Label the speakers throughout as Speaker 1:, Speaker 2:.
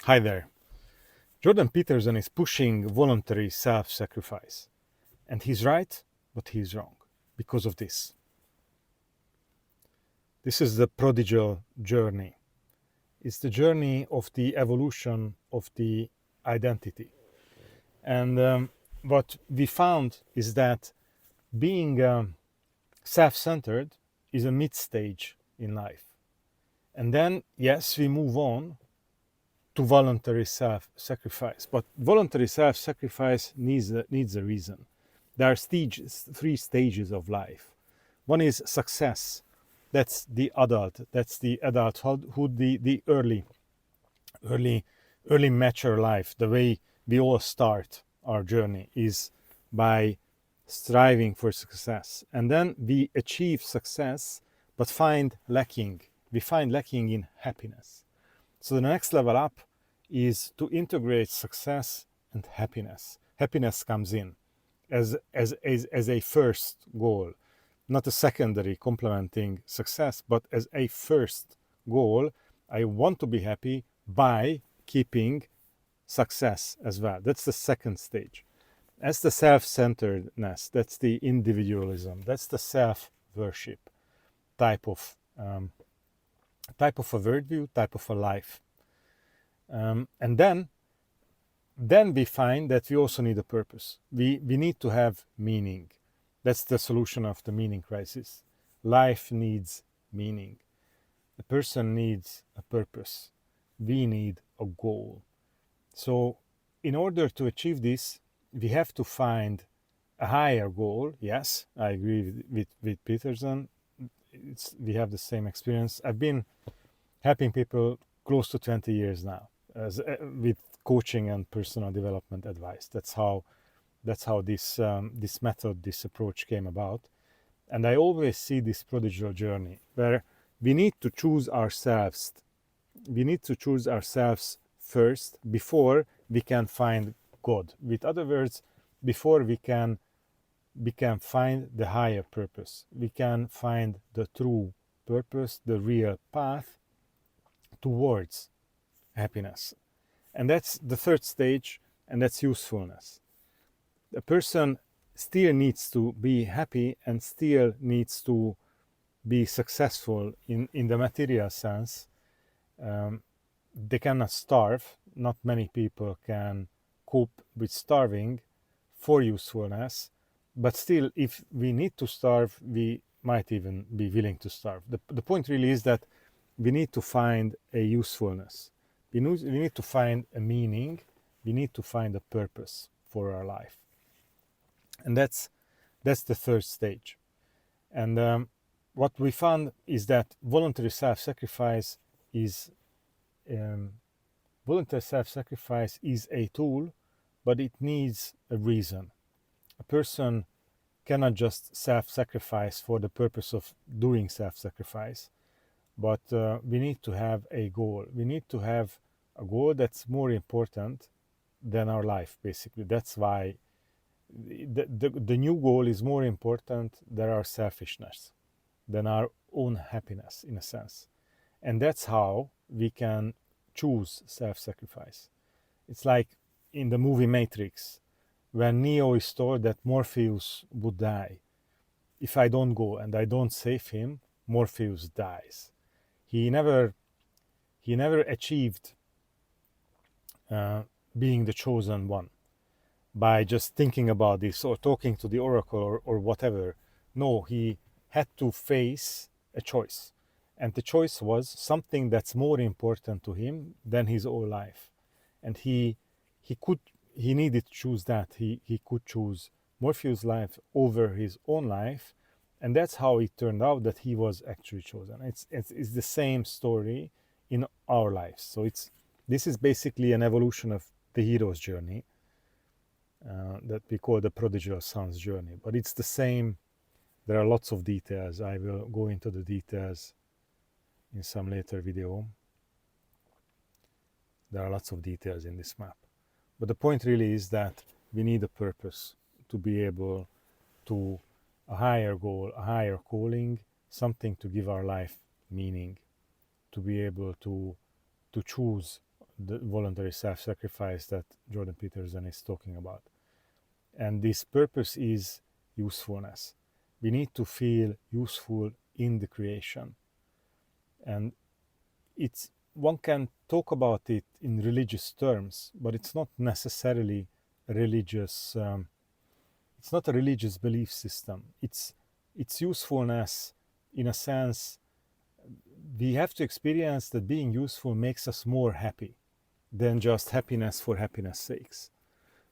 Speaker 1: Hi there. Jordan Peterson is pushing voluntary self-sacrifice. And he's right, but he's wrong because of this. This is the prodigal journey. It's the journey of the evolution of the identity. And what we found is that being self-centered is a mid-stage in life. And then, yes, we move on to voluntary self-sacrifice. But voluntary self-sacrifice needs a reason. There are three stages of life. One is success. That's the adult. That's the adulthood, the early mature life. The way we all start our journey is by striving for success. And then we achieve success, but we find lacking in happiness. So the next level up is to integrate success and happiness. Happiness comes in as a first goal, not a secondary complementing success, but as a first goal. I want to be happy by keeping success as well. That's the second stage. That's the self-centeredness. That's the individualism. That's the self-worship type of a worldview, type of a life. And then we find that we also need a purpose. We need to have meaning. That's the solution of the meaning crisis. Life needs meaning. The person needs a purpose. We need a goal. So in order to achieve this, we have to find a higher goal. Yes, I agree with Peterson. We have the same experience. I've been helping people close to 20 years now with coaching and personal development advice. That's how this method, this approach came about. And I always see this prodigal journey where we need to choose ourselves. We need to choose ourselves first before we can find God. With other words, before we can find the higher purpose. We can find the true purpose, the real path towards happiness. And that's the third stage, and that's usefulness. A person still needs to be happy and still needs to be successful in the material sense. They cannot starve. Not many people can cope with starving for usefulness. But still, if we need to starve, we might even be willing to starve. The point really is that we need to find a usefulness. We need to find a meaning. We need to find a purpose for our life. And that's the third stage. And what we found is that voluntary self-sacrifice is a tool, but it needs a reason. A person cannot just self-sacrifice for the purpose of doing self-sacrifice, but we need to have a goal. We need to have a goal that's more important than our life, basically. That's why the new goal is more important than our selfishness, than our own happiness, in a sense. And that's how we can choose self-sacrifice. It's like in the movie Matrix, when Neo is told that Morpheus would die. If I don't go and I don't save him, Morpheus dies. He never achieved being the chosen one by just thinking about this or talking to the oracle or whatever. No, he had to face a choice. And the choice was something that's more important to him than his own life. And he needed to choose that. He could choose Morpheus' life over his own life. And that's how it turned out that he was actually chosen. It's the same story in our lives. So this is basically an evolution of the hero's journey that we call the prodigal son's journey. But it's the same. There are lots of details. I will go into the details in some later video. There are lots of details in this map. But the point really is that we need a purpose to be able to a higher goal, a higher calling, something to give our life meaning, to be able to choose the voluntary self-sacrifice that Jordan Peterson is talking about. And this purpose is usefulness. We need to feel useful in the creation. And it's one can talk about it in religious terms, but it's not necessarily a religious. It's not a religious belief system. It's usefulness in a sense. We have to experience that being useful makes us more happy than just happiness for happiness sakes.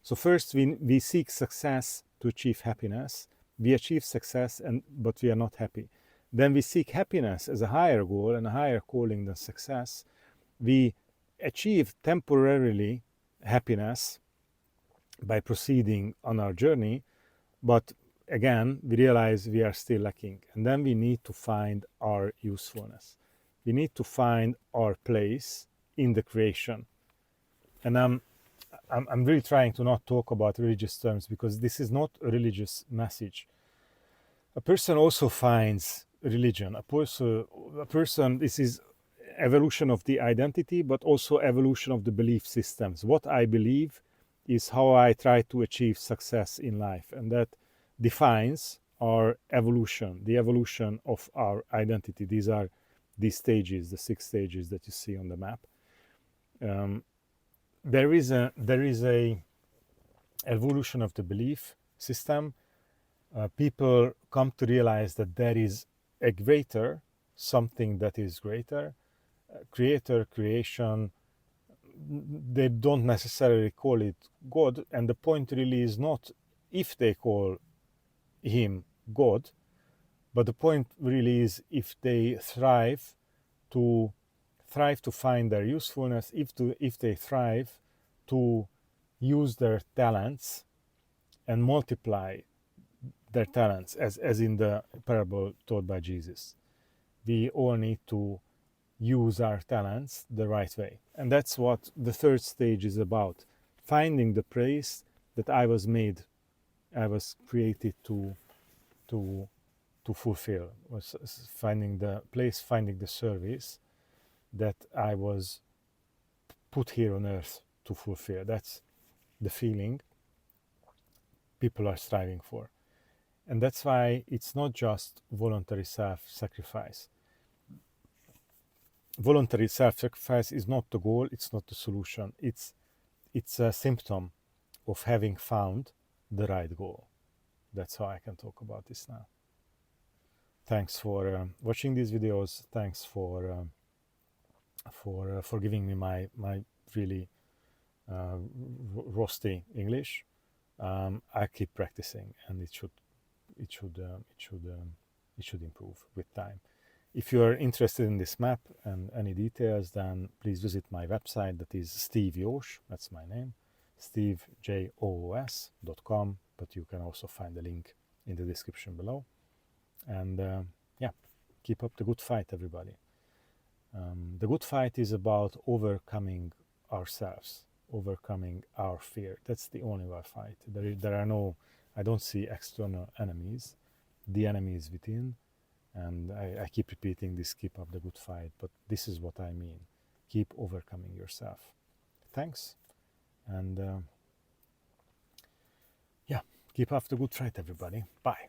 Speaker 1: So first we seek success to achieve happiness. We achieve success, but we are not happy. Then we seek happiness as a higher goal and a higher calling than success. We achieve temporarily happiness by proceeding on our journey, but again, we realize we are still lacking. And then we need to find our usefulness. We need to find our place in the creation. And I'm really trying to not talk about religious terms because this is not a religious message. A person also finds religion. A person, this is evolution of the identity, but also evolution of the belief systems. What I believe is how I try to achieve success in life, and that defines our evolution, the evolution of our identity. These are these stages, the 6 stages that you see on the map. There is a evolution of the belief system. People come to realize that there is a greater, something that is greater, creator, creation. They don't necessarily call it God, and the point really is not if they call him God, but the point really is if they thrive to find their usefulness, if they thrive to use their talents and multiply their talents, as in the parable taught by Jesus. We all need to use our talents the right way. And that's what the 3rd stage is about. Finding the place that I was created to fulfill. Was finding the place, finding the service that I was put here on earth to fulfill. That's the feeling people are striving for. And that's why it's not just voluntary self-sacrifice. Voluntary self-sacrifice is not the goal, it's not the solution. It's a symptom of having found the right goal. That's how I can talk about this now. Thanks for watching these videos. Thanks for giving me my really rusty English. I keep practicing, and it should improve with time. If you are interested in this map and any details, then please visit my website. That is Steve Joos, that's my name, stevejoos.com, but you can also find the link in the description below. And yeah, keep up the good fight, everybody. The good fight is about overcoming ourselves, overcoming our fear. That's the only way fight. There are no, I don't see external enemies. The enemy is within. And I keep repeating this, keep up the good fight, but this is what I mean. Keep overcoming yourself. Thanks. And yeah, keep up the good fight, everybody. Bye.